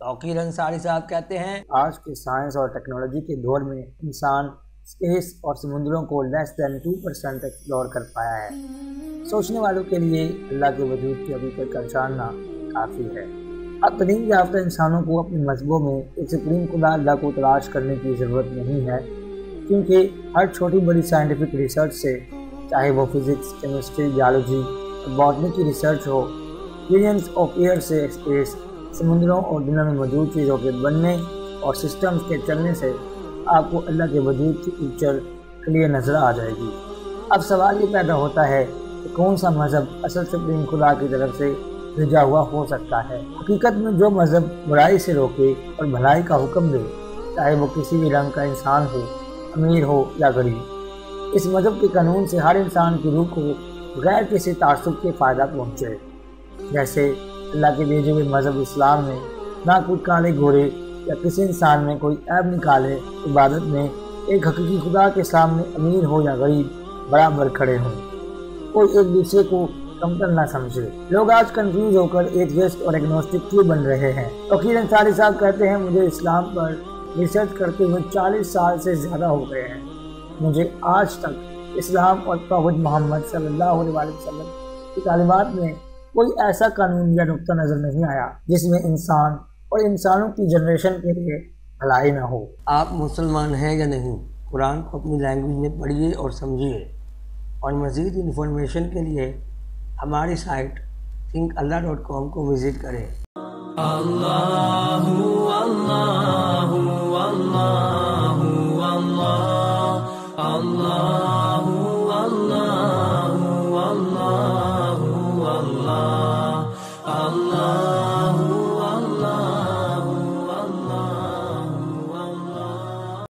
توقیر انصاری صاحب کہتے ہیں آج کے سائنس اور ٹیکنالوجی کے دور میں انسان اسپیس اور سمندروں کو لیس دین 2% ایکسپلور کر پایا ہے۔ سوچنے والوں کے لیے اللہ کے وجود کی حقیقت کا جاننا کافی ہے۔ اب تعلیم یافتہ انسانوں کو اپنے مذہبوں میں ایک سپریم خدا اللہ کو تلاش کرنے کی ضرورت نہیں ہے، کیونکہ ہر چھوٹی بڑی سائنٹیفک ریسرچ سے، چاہے وہ فزکس، کیمسٹری، بیالوجی اور باٹنی کی ریسرچ ہو، ملینز آف ایئر سے اسپیس، سمندروں اور دنیا میں موجود چیزوں کے بننے اور سسٹمز کے چلنے سے آپ کو اللہ کے وجود کی پکچر کلیئر نظر آ جائے گی۔ اب سوال یہ پیدا ہوتا ہے کہ کون سا مذہب اصل سپریم خدا کی طرف سے بھیجا ہوا ہو سکتا ہے۔ حقیقت میں جو مذہب برائی سے روکے اور بھلائی کا حکم دے، چاہے وہ کسی بھی رنگ کا انسان ہو، امیر ہو یا غریب، اس مذہب کے قانون سے ہر انسان کی روح کو بغیر کسی تعصب کے فائدہ پہنچے۔ جیسے اللہ کے بھیجے ہوئے مذہب اسلام میں نہ کوئی کالے گورے یا کسی انسان میں کوئی عیب نکالے، عبادت میں ایک حقیقی خدا کے سامنے امیر ہو یا غریب برابر کھڑے ہوں، کوئی ایک دوسرے کو کمتر نہ سمجھے۔ لوگ آج کنفیوز ہو کر ایتھیسٹ اور ایگنوسٹک کیوں بن رہے ہیں؟ توقیر انصاری صاحب کہتے ہیں مجھے اسلام پر ریسرچ کرتے ہوئے 40 سال سے زیادہ ہو گئے ہیں۔ مجھے آج تک اسلام اور پروفٹ محمد صلی اللہ علیہ وسلم کی تعلیمات میں کوئی ایسا قانون یا نقطہ نظر نہیں آیا جس میں انسان اور انسانوں کی جنریشن کے لیے بھلائی نہ ہو۔ آپ مسلمان ہیں یا نہیں؟ قرآن کو اپنی لینگویج میں پڑھیے اور سمجھیے، اور مزید انفارمیشن کے لیے ہماری سائٹ thinkallah.com کو وزٹ کریں۔ اللہ